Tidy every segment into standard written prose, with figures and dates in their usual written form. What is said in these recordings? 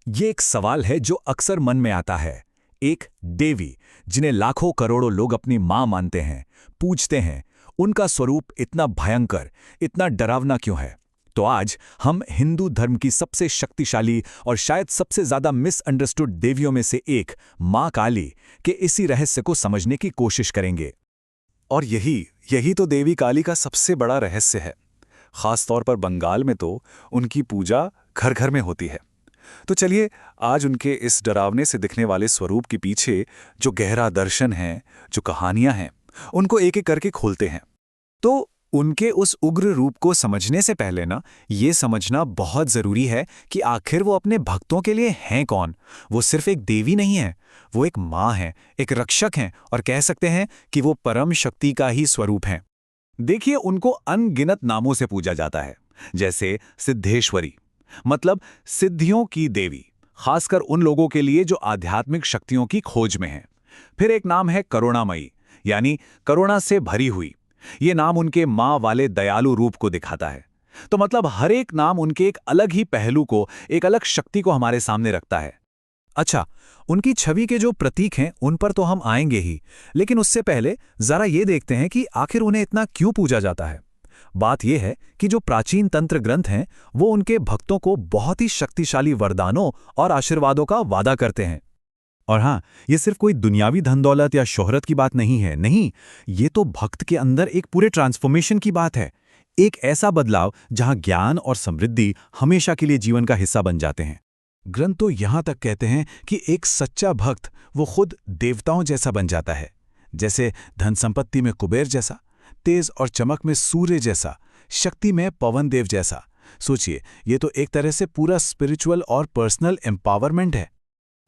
ये एक सवाल है जो अक्सर मन में आता है। एक देवी जिन्हें लाखों करोड़ों लोग अपनी मां मानते हैं, पूजते हैं, उनका स्वरूप इतना भयंकर, इतना डरावना क्यों है? तो आज हम हिंदू धर्म की सबसे शक्तिशाली और शायद सबसे ज्यादा मिसअंडरस्टूड देवियों में से एक मां काली के इसी रहस्य को समझने की कोशिश करेंगे। और यही यही तो देवी काली का सबसे बड़ा रहस्य है। खास तौर पर बंगाल में तो उनकी पूजा घर घर में होती है। तो चलिए आज उनके इस डरावने से दिखने वाले स्वरूप के पीछे जो गहरा दर्शन है, जो कहानियां हैं, उनको एक एक करके खोलते हैं। तो उनके उस उग्र रूप को समझने से पहले ना, ये समझना बहुत जरूरी है कि आखिर वो अपने भक्तों के लिए हैं कौन। वो सिर्फ एक देवी नहीं है, वो एक माँ है, एक रक्षक हैं, और कह सकते हैं कि वो परम शक्ति का ही स्वरूप हैं। देखिए, उनको अनगिनत नामों से पूजा जाता है, जैसे सिद्धेश्वरी, मतलब सिद्धियों की देवी, खासकर उन लोगों के लिए जो आध्यात्मिक शक्तियों की खोज में हैं। फिर एक नाम है करुणामयी, यानी करुणा से भरी हुई। ये नाम उनके माँ वाले दयालु रूप को दिखाता है। तो मतलब हर एक नाम उनके एक अलग ही पहलू को, एक अलग शक्ति को हमारे सामने रखता है। अच्छा, उनकी छवि के जो प्रतीक हैं उन पर तो हम आएंगे ही, लेकिन उससे पहले जरा ये देखते हैं कि आखिर उन्हें इतना क्यों पूजा जाता है। बात यह है कि जो प्राचीन तंत्र ग्रंथ हैं वो उनके भक्तों को बहुत ही शक्तिशाली वरदानों और आशीर्वादों का वादा करते हैं। और हाँ, ये सिर्फ कोई दुनियावी धन दौलत या शोहरत की बात नहीं है, नहीं, ये तो भक्त के अंदर एक पूरे ट्रांसफॉर्मेशन की बात है। एक ऐसा बदलाव जहां ज्ञान और समृद्धि हमेशा के लिए जीवन का हिस्सा बन जाते हैं। ग्रंथ तो यहां तक कहते हैं कि एक सच्चा भक्त वो खुद देवताओं जैसा बन जाता है, जैसे धन संपत्ति में कुबेर जैसा, तेज और चमक में सूर्य जैसा, शक्ति में पवन देव जैसा। सोचिए, ये तो एक तरह से पूरा स्पिरिचुअल और पर्सनल एम्पावरमेंट है।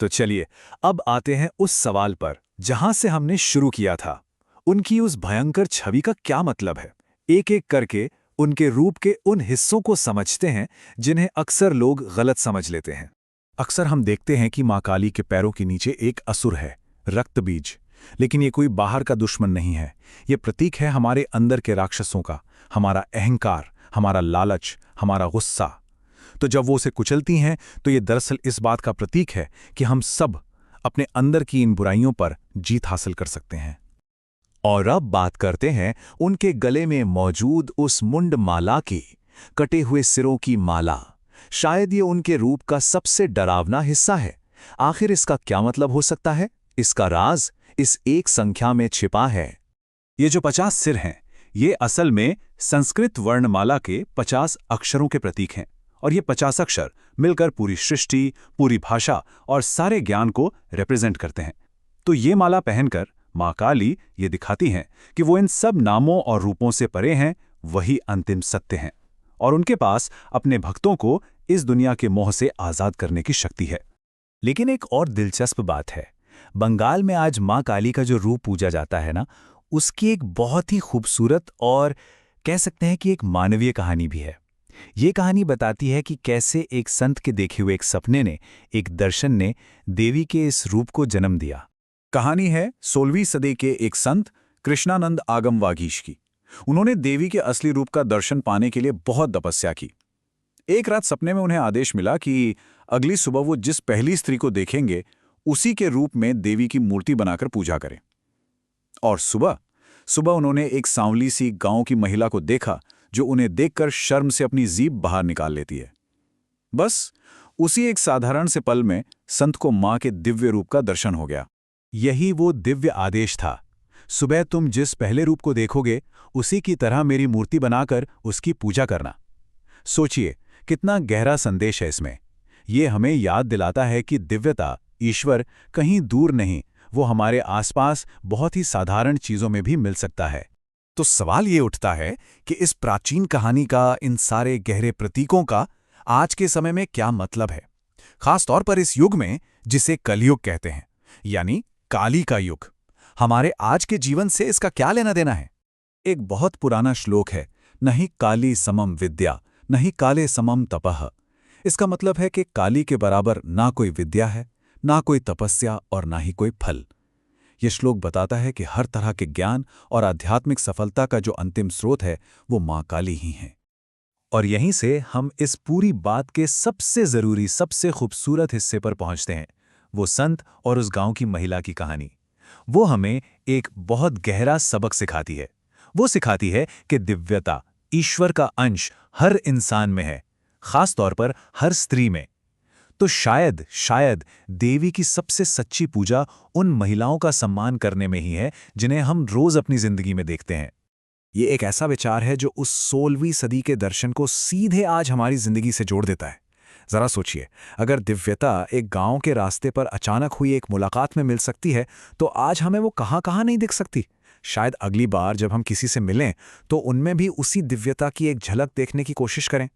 तो चलिए अब आते हैं उस सवाल पर जहां से हमने शुरू किया था। उनकी उस भयंकर छवि का क्या मतलब है? एक एक करके उनके रूप के उन हिस्सों को समझते हैं जिन्हें अक्सर लोग गलत समझ लेते हैं। अक्सर हम देखते हैं कि मां काली के पैरों के नीचे एक असुर है, रक्तबीज। लेकिन ये कोई बाहर का दुश्मन नहीं है, ये प्रतीक है हमारे अंदर के राक्षसों का, हमारा अहंकार, हमारा लालच, हमारा गुस्सा। तो जब वो उसे कुचलती हैं तो ये दरअसल इस बात का प्रतीक है कि हम सब अपने अंदर की इन बुराइयों पर जीत हासिल कर सकते हैं। और अब बात करते हैं उनके गले में मौजूद उस मुंड माला की, कटे हुए सिरों की माला। शायद ये उनके रूप का सबसे डरावना हिस्सा है। आखिर इसका क्या मतलब हो सकता है? इसका राज इस एक संख्या में छिपा है। ये जो 50 सिर हैं, ये असल में संस्कृत वर्णमाला के 50 अक्षरों के प्रतीक हैं। और ये 50 अक्षर मिलकर पूरी सृष्टि, पूरी भाषा और सारे ज्ञान को रिप्रेजेंट करते हैं। तो ये माला पहनकर मां काली ये दिखाती हैं कि वो इन सब नामों और रूपों से परे हैं, वही अंतिम सत्य हैं। और उनके पास अपने भक्तों को इस दुनिया के मोह से आजाद करने की शक्ति है। लेकिन एक और दिलचस्प बात है, बंगाल में आज मां काली का जो रूप पूजा जाता है ना, उसकी एक बहुत ही खूबसूरत और कह सकते हैं कि एक मानवीय कहानी भी है। ये कहानी बताती है कि कैसे एक संत के देखे हुए एक सपने ने, एक दर्शन ने देवी के इस रूप को जन्म दिया। कहानी है 16वीं सदी के एक संत कृष्णानंद आगम वागीश की। उन्होंने देवी के असली रूप का दर्शन पाने के लिए बहुत तपस्या की। एक रात सपने में उन्हें आदेश मिला कि अगली सुबह वो जिस पहली स्त्री को देखेंगे उसी के रूप में देवी की मूर्ति बनाकर पूजा करें। और सुबह सुबह उन्होंने एक सांवली सी गांव की महिला को देखा जो उन्हें देखकर शर्म से अपनी जीभ बाहर निकाल लेती है। बस उसी एक साधारण से पल में संत को मां के दिव्य रूप का दर्शन हो गया। यही वो दिव्य आदेश था, सुबह तुम जिस पहले रूप को देखोगे उसी की तरह मेरी मूर्ति बनाकर उसकी पूजा करना। सोचिए कितना गहरा संदेश है इसमें। ये हमें याद दिलाता है कि दिव्यता, ईश्वर कहीं दूर नहीं, वो हमारे आसपास बहुत ही साधारण चीजों में भी मिल सकता है। तो सवाल ये उठता है कि इस प्राचीन कहानी का, इन सारे गहरे प्रतीकों का आज के समय में क्या मतलब है, खास तौर पर इस युग में जिसे कलयुग कहते हैं, यानी काली का युग। हमारे आज के जीवन से इसका क्या लेना देना है? एक बहुत पुराना श्लोक है, नहीं काली समम विद्या, नहीं काले समम तपः। इसका मतलब है कि काली के बराबर ना कोई विद्या है, ना कोई तपस्या और ना ही कोई फल। यह श्लोक बताता है कि हर तरह के ज्ञान और आध्यात्मिक सफलता का जो अंतिम स्रोत है वो मां काली ही है। और यहीं से हम इस पूरी बात के सबसे ज़रूरी, सबसे खूबसूरत हिस्से पर पहुंचते हैं, वो संत और उस गांव की महिला की कहानी। वो हमें एक बहुत गहरा सबक सिखाती है। वो सिखाती है कि दिव्यता, ईश्वर का अंश हर इंसान में है, खास तौर पर हर स्त्री में। तो शायद देवी की सबसे सच्ची पूजा उन महिलाओं का सम्मान करने में ही है जिन्हें हम रोज अपनी जिंदगी में देखते हैं। ये एक ऐसा विचार है जो उस 16वीं सदी के दर्शन को सीधे आज हमारी जिंदगी से जोड़ देता है। जरा सोचिए, अगर दिव्यता एक गांव के रास्ते पर अचानक हुई एक मुलाकात में मिल सकती है, तो आज हमें वो कहाँ नहीं दिख सकती। शायद अगली बार जब हम किसी से मिलें तो उनमें भी उसी दिव्यता की एक झलक देखने की कोशिश करें।